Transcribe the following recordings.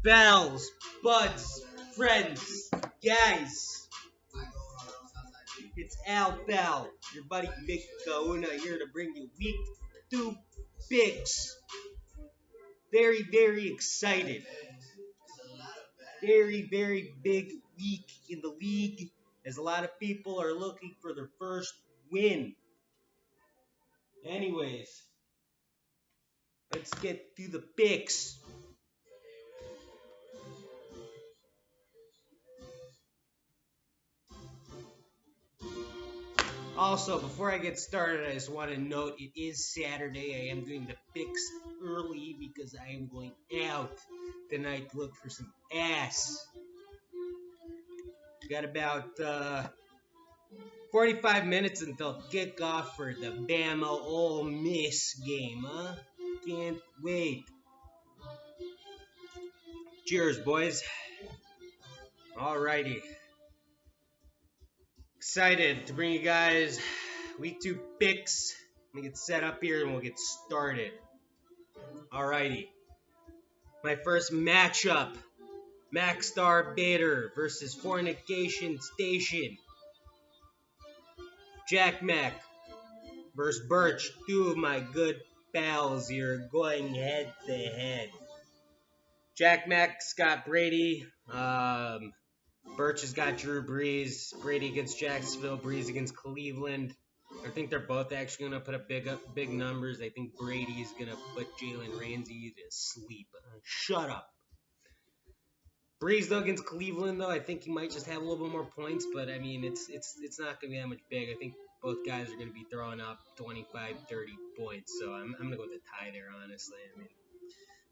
Bells, buds, friends, guys. It's Al Bell, your buddy Vic Kauna here to bring you week 2 picks. Very, very excited. Very, very big week in the league as a lot of people are looking for their first win. Anyways, let's get to the picks. Also, before I get started, I just want to note it is Saturday. I am doing the picks early because I am going out tonight to look for some ass. Got about 45 minutes until kickoff for the Bama Ole Miss game, huh? Can't wait. Cheers, boys. Alrighty. Excited to bring you guys week 2 picks. Let me get set up here and we'll get started. Alrighty. My first matchup. Maxstar Bader versus Fornication Station. Jack Mac versus Birch. Two of my good pals here going head to head. Jack Mac's got Brady. Birch has got Drew Brees. Brady against Jacksonville. Brees against Cleveland. I think they're both actually going to put up big numbers. I think Brady's going to put Jalen Ramsey to sleep. Shut up. Brees though against Cleveland though, I think he might just have a little bit more points, but I mean it's not going to be that much big. I think both guys are going to be throwing up 25, 30 points, so I'm going to go with the tie there, honestly. I mean,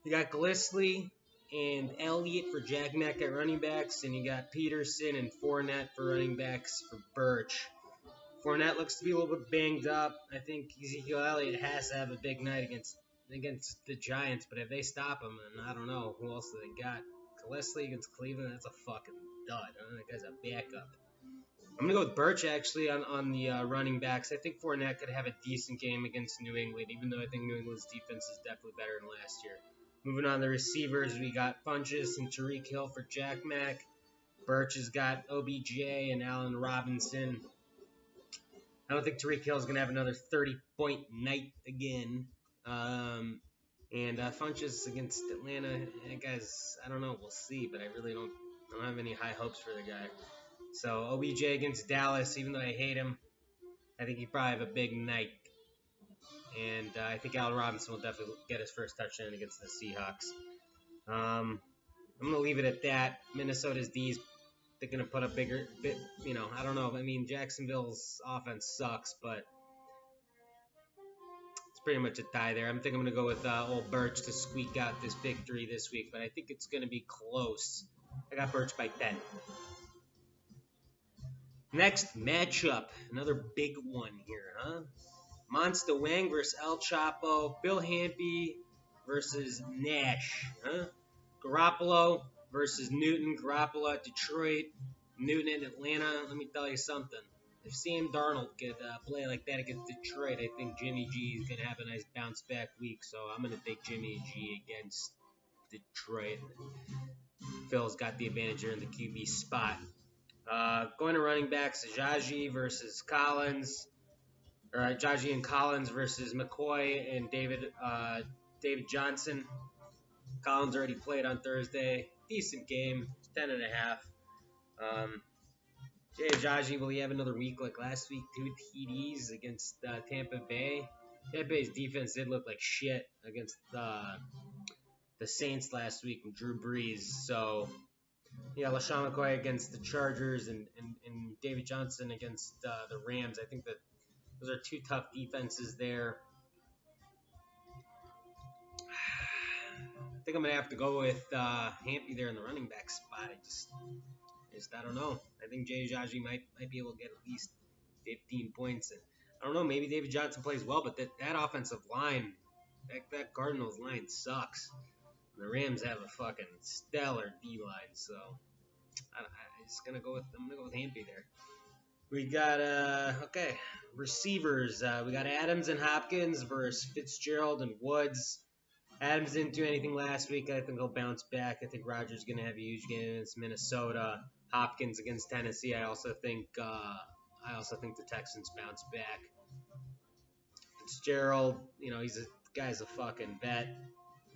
you got Glisley and Elliott for Jack Mack at running backs, and you got Peterson and Fournette for running backs for Birch. Fournette looks to be a little bit banged up. I think Ezekiel Elliott has to have a big night against the Giants, but if they stop him, and I don't know who else do they got. Leslie against Cleveland, that's a fucking dud. That guy's a backup. I'm going to go with Birch, actually, on the running backs. I think Fournette could have a decent game against New England, even though I think New England's defense is definitely better than last year. Moving on to the receivers, we got Funchess and Tyreek Hill for Jack Mack. Birch has got OBJ and Allen Robinson. I don't think Tyreek Hill is going to have another 30-point night again. And Funchess against Atlanta, guys, I don't know. We'll see, but I really don't have any high hopes for the guy. So OBJ against Dallas, even though I hate him, I think he probably have a big night. And I think Allen Robinson will definitely get his first touchdown against the Seahawks. I'm going to leave it at that. Minnesota's D's, they're going to put a bigger, I don't know. I mean, Jacksonville's offense sucks, but pretty much a tie there. I think I'm going to go with old Birch to squeak out this victory this week, but I think it's going to be close. I got Birch by 10. Next matchup, another big one here, huh? Monster Wang versus El Chapo. Bill Hampy versus Nash, huh? Garoppolo versus Newton. Garoppolo at Detroit. Newton at Atlanta. Let me tell you something. If Sam Darnold could play like that against Detroit, I think Jimmy G is going to have a nice bounce-back week. So I'm going to take Jimmy G against Detroit. Phil's got the advantage here in the QB spot. Going to running backs, Ajayi versus Collins. Or Ajayi and Collins versus McCoy and David Johnson. Collins already played on Thursday. Decent game, 10.5. Jay Ajayi, will he have another week like last week? 2 TDs against Tampa Bay. Tampa Bay's defense did look like shit against the Saints last week with Drew Brees. So, yeah, LaShawn McCoy against the Chargers and David Johnson against the Rams. I think that Those are two tough defenses there. I think I'm gonna have to go with Hampy there in the running back spot. I don't know. I think Jay Ajayi might be able to get at least 15 points. And I don't know. Maybe David Johnson plays well, but that offensive line, that Cardinals line sucks. The Rams have a fucking stellar D line, so I'm gonna go with Hampy there. We got okay, receivers. We got Adams and Hopkins versus Fitzgerald and Woods. Adams didn't do anything last week. I think he'll bounce back. I think Rodgers gonna have a huge game against Minnesota. Hopkins against Tennessee. I also think the Texans bounce back. Fitzgerald, guy's a fucking vet,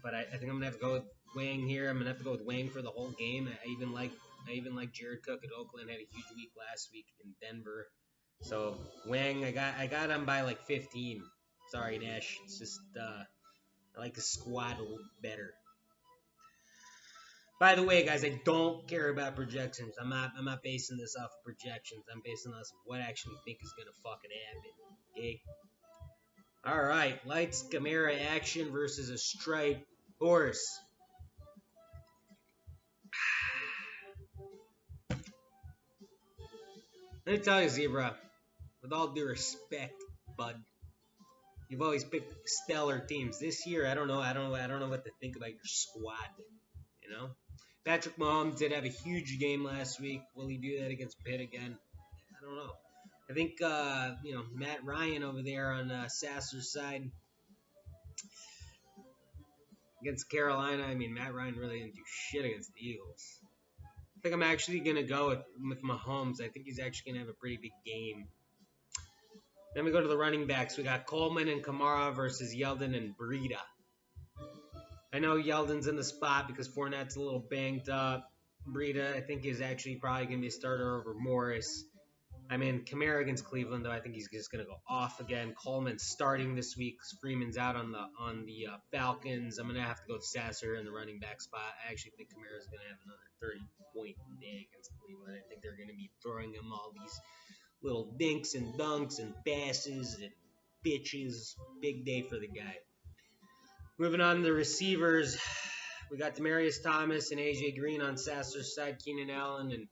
but I think I'm gonna have to go with Wang here. I'm gonna have to go with Wang for the whole game. I even like Jared Cook at Oakland. Had a huge week last week in Denver. So Wang, I got him by like 15. Sorry, Nash. It's just I like the squad a little better. By the way, guys, I don't care about projections. I'm not basing this off of projections. I'm basing this off what I actually think is gonna fucking happen. Okay. All right, Lights Camara action versus a striped horse. Let me tell you, Zebra, with all due respect, bud, you've always picked stellar teams. This year, I don't know what to think about your squad. Patrick Mahomes did have a huge game last week. Will he do that against Pitt again? I don't know. I think Matt Ryan over there on Sasser's side against Carolina. I mean, Matt Ryan really didn't do shit against the Eagles. I think I'm actually gonna go with Mahomes. I think he's actually gonna have a pretty big game. Then we go to the running backs. We got Coleman and Kamara versus Yeldon and Breida. I know Yeldon's in the spot because Fournette's a little banged up. Breida, I think, is actually probably going to be a starter over Morris. I mean, Kamara against Cleveland, though, I think he's just going to go off again. Coleman's starting this week. Freeman's out on the Falcons. I'm going to have to go with Sasser in the running back spot. I actually think Kamara's going to have another 30-point day against Cleveland. I think they're going to be throwing him all these little dinks and dunks and passes and bitches. Big day for the guy. Moving on to the receivers, we got Demaryius Thomas and A.J. Green on Sasser's side, Keenan Allen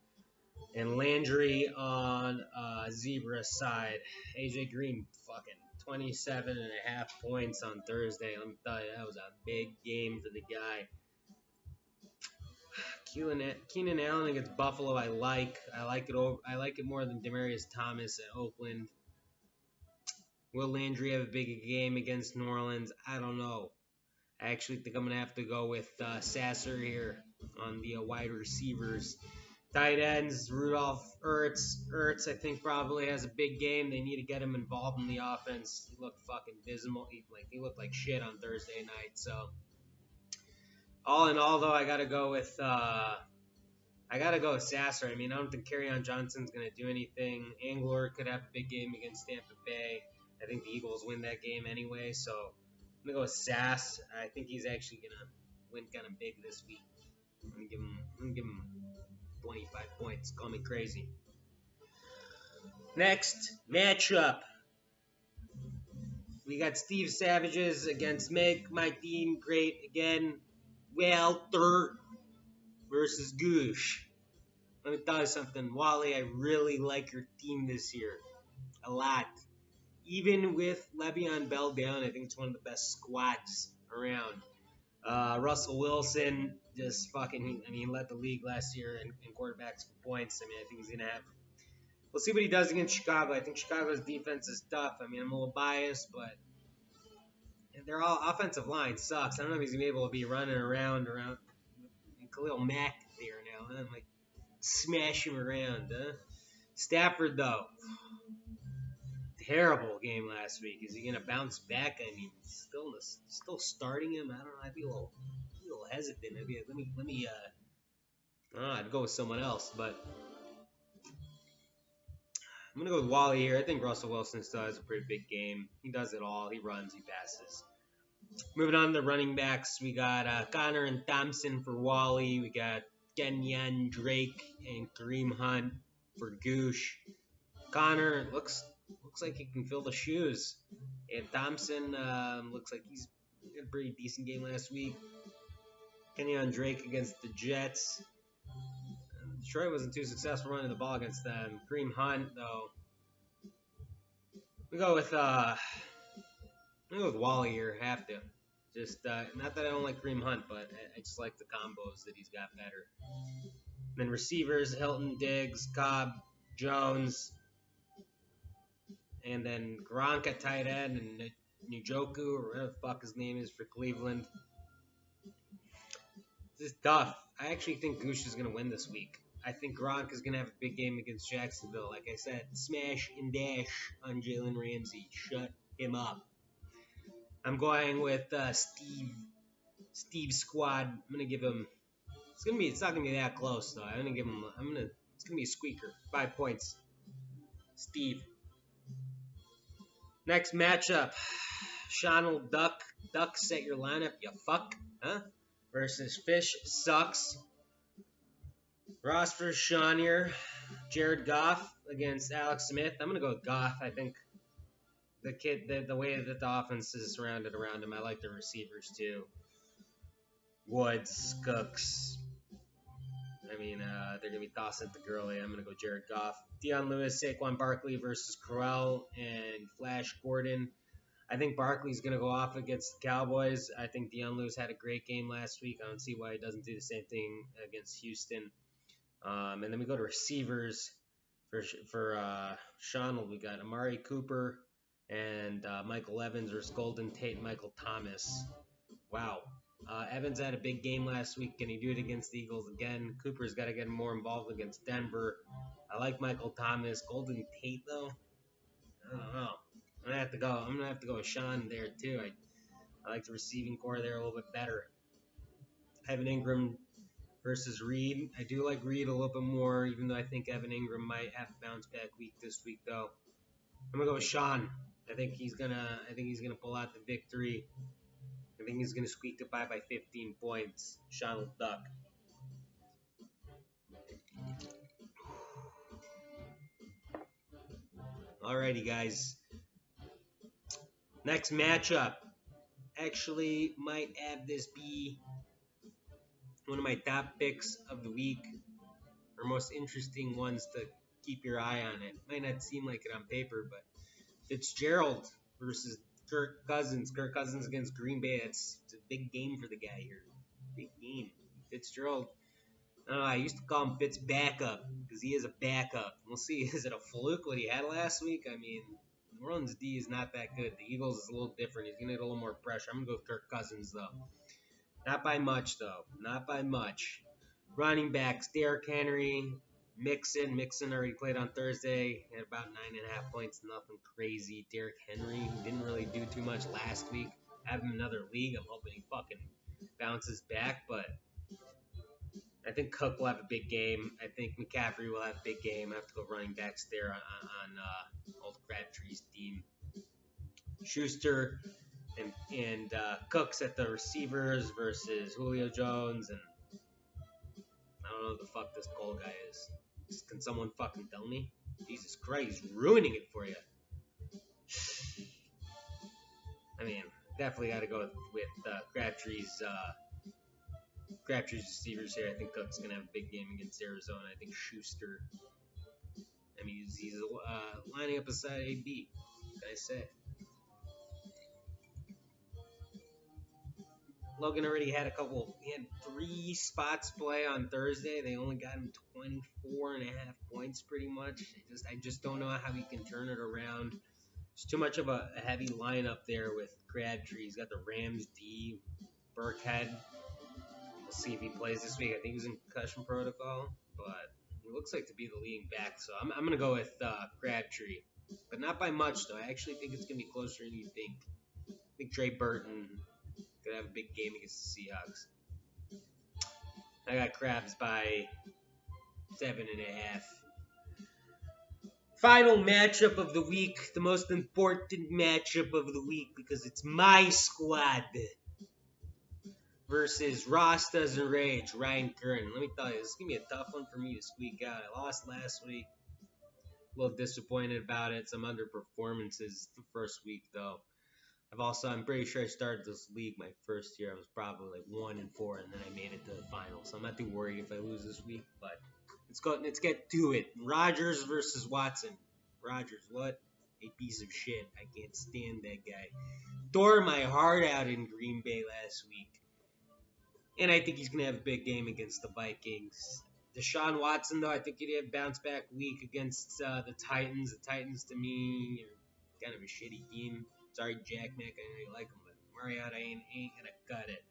and Landry on Zebra's side. A.J. Green fucking 27.5 points on Thursday. Let me tell you, that was a big game for the guy. Keenan Allen against Buffalo, I like it more than Demaryius Thomas at Oakland. Will Landry have a big game against New Orleans? I don't know. I actually think I'm going to have to go with Sasser here on the wide receivers. Tight ends, Rudolph Ertz. Ertz, I think, probably has a big game. They need to get him involved in the offense. He looked fucking dismal. He looked like shit on Thursday night. So, all in all, though, I got to go with Sasser. I mean, I don't think Kerryon Johnson's going to do anything. Angler could have a big game against Tampa Bay. I think the Eagles win that game anyway, so I'm going to go with Sass. I think he's actually going to win kind of big this week. I'm going to give him 25 points. Call me crazy. Next matchup. We got Steve Savages against Make My Team Great Again. Welter versus Goosh. Let me tell you something. Wally, I really like your team this year. A lot. Even with Le'Veon Bell down, I think it's one of the best squads around. Russell Wilson just he led the league last year in quarterbacks for points. I mean, I think he's going to have... We'll see what he does against Chicago. I think Chicago's defense is tough. I mean, I'm a little biased, but their all offensive line sucks. I don't know if he's going to be able to be running around Khalil Mack there now. Huh? Like, smash him around, huh? Stafford, though. Terrible game last week. Is he going to bounce back? I mean, still starting him? I don't know. I'd be a little hesitant. I'd go with someone else, but I'm going to go with Wally here. I think Russell Wilson still has a pretty big game. He does it all. He runs. He passes. Moving on to the running backs, we got Connor and Thompson for Wally. We got Kenyan Drake and Kareem Hunt for Goosh. Connor looks looks like he can fill the shoes. And Thompson looks like he's had a pretty decent game last week. Kenyon Drake against the Jets. Detroit wasn't too successful running the ball against them. Kareem Hunt, though. We go with Wally here. Have to. Just not that I don't like Kareem Hunt, but I just like the combos that he's got better. And then receivers: Hilton, Diggs, Cobb, Jones, and then Gronk at tight end, and Njoku, or whatever the fuck his name is for Cleveland. This is tough. I actually think Gooch is going to win this week. I think Gronk is going to have a big game against Jacksonville. Like I said, smash and dash on Jalen Ramsey. Shut him up. I'm going with Steve's squad. I'm going to give him. It's not going to be that close, though. It's going to be a squeaker. 5 points. Steve. Next matchup. Sean Duck. Duck, set your lineup, you fuck. Huh? Versus Fish Sucks. Ross versus Sean here. Jared Goff against Alex Smith. I'm going to go with Goff. I think the way that the offense is surrounded around him, I like the receivers too. Woods, Cooks. I mean, they're going to be tossing to Gurley. I'm going to go Jared Goff. Deion Lewis, Saquon Barkley versus Crowell and Flash Gordon. I think Barkley's going to go off against the Cowboys. I think Deion Lewis had a great game last week. I don't see why he doesn't do the same thing against Houston. And then we go to receivers. For Sean, we got Amari Cooper and Michael Evans versus Golden Tate and Michael Thomas. Wow. Evans had a big game last week. Can he do it against the Eagles again? Cooper's got to get more involved against Denver. I like Michael Thomas. Golden Tate, though, I don't know. I'm gonna have to go with Sean there too. I like the receiving core there a little bit better. Evan Ingram versus Reed. I do like Reed a little bit more, even though I think Evan Ingram might have a bounce back week this week though. I'm gonna go with Sean. I think he's gonna pull out the victory. I think he's gonna squeak it by 15 points. Sean will duck. Alrighty, guys. Next matchup. Actually, might have this be one of my top picks of the week, or most interesting ones to keep your eye on. It might not seem like it on paper, but Fitzgerald versus Kirk Cousins. Kirk Cousins against Green Bay. It's a big game for the guy here. Big game. Fitzgerald. I used to call him Fitz backup because he is a backup. We'll see. Is it a fluke what he had last week? I mean, New Orleans D is not that good. The Eagles is a little different. He's going to get a little more pressure. I'm going to go with Kirk Cousins, though. Not by much, though. Not by much. Running backs, Derrick Henry, Mixon. Mixon already played on Thursday. Had about 9.5 points. Nothing crazy. Derrick Henry, who didn't really do too much last week. Have him in another league. I'm hoping he fucking bounces back, but I think Cook will have a big game. I think McCaffrey will have a big game. I have to go running backs there on old Crabtree's team. Schuster and Cooks at the receivers versus Julio Jones, and I don't know who the fuck this Cole guy is. Can someone fucking tell me? Jesus Christ, he's ruining it for you. I mean, definitely got to go with Crabtree's receivers here. I think Cook's going to have a big game against Arizona. I think Schuster, I mean, he's lining up beside AB. What can I say? Logan already had he had 3 spots play on Thursday. They only got him 24.5 points pretty much. I just don't know how he can turn it around. It's too much of a heavy lineup there with Crabtree. He's got the Rams D, Burkhead. We'll see if he plays this week. I think he's in concussion protocol, but he looks like to be the leading back. So I'm going to go with Crabtree, but not by much, though. I actually think it's going to be closer than you think. I think Trey Burton could have a big game against the Seahawks. I got Crabs by 7.5. Final matchup of the week, the most important matchup of the week because it's my squad versus Ross Doesn't Rage, Ryan Curran. Let me tell you, this is going to be a tough one for me to squeak out. I lost last week. A little disappointed about it. Some underperformances the first week though. I'm pretty sure I started this league my first year. I was probably like 1-4, and then I made it to the final. So I'm not too worried if I lose this week. But let's get to it. Rodgers versus Watson. Rodgers, what a piece of shit. I can't stand that guy. Tore my heart out in Green Bay last week. And I think he's going to have a big game against the Vikings. Deshaun Watson, though, I think he'd have a bounce back week against the Titans. The Titans, to me, are kind of a shitty team. Sorry, Jack Mack, I know you like him, but Mariota ain't going to cut it.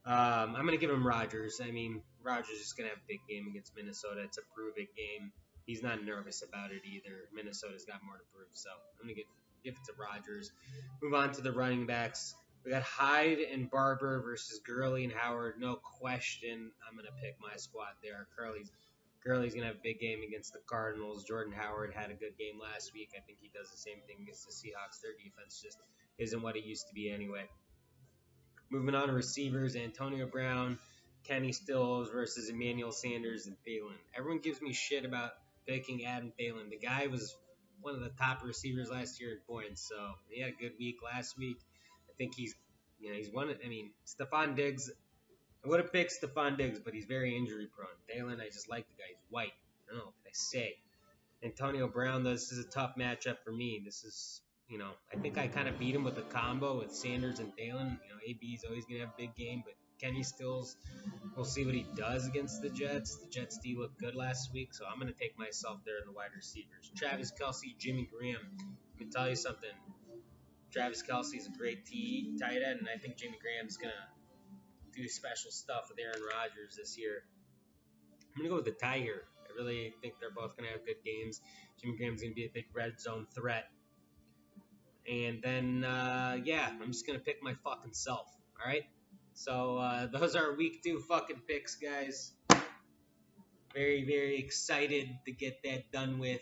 I'm going to give him Rodgers. I mean, Rodgers is going to have a big game against Minnesota. It's a prove-it game. He's not nervous about it either. Minnesota's got more to prove, so I'm going to give it to Rodgers. Move on to the running backs. We got Hyde and Barber versus Gurley and Howard. No question, I'm going to pick my squad there. Gurley's going to have a big game against the Cardinals. Jordan Howard had a good game last week. I think he does the same thing against the Seahawks. Their defense just isn't what it used to be anyway. Moving on to receivers, Antonio Brown, Kenny Stills versus Emmanuel Sanders and Thielen. Everyone gives me shit about picking Adam Thielen. The guy was one of the top receivers last year in points, so he had a good week last week. I think he's one. I mean, Stephon Diggs. I would have picked Stephon Diggs, but he's very injury prone. Thielen, I just like the guy. He's white. I don't know what can I say. Antonio Brown, though, this is a tough matchup for me. This is, I think I kind of beat him with a combo with Sanders and Thielen. AB is always going to have a big game, but Kenny Stills, we'll see what he does against the Jets. The Jets D looked good last week, so I'm going to take myself there in the wide receivers. Travis Kelce, Jimmy Graham. Let me tell you something. Travis Kelce is a great tight end, and I think Jimmy Graham's going to do special stuff with Aaron Rodgers this year. I'm going to go with the tie here. I really think they're both going to have good games. Jimmy Graham's going to be a big red zone threat. And then, I'm just going to pick my fucking self. All right? So those are week 2 fucking picks, guys. Very, very excited to get that done with.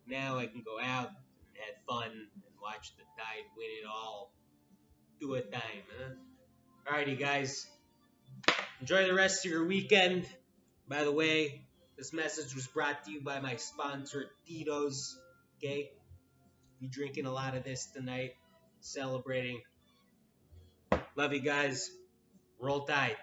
Now I can go out and have fun and watch the Tide win it all. Do a time, huh? Alrighty, guys. Enjoy the rest of your weekend. By the way, this message was brought to you by my sponsor, Tito's. Okay? Be drinking a lot of this tonight. Celebrating. Love you guys. Roll Tide.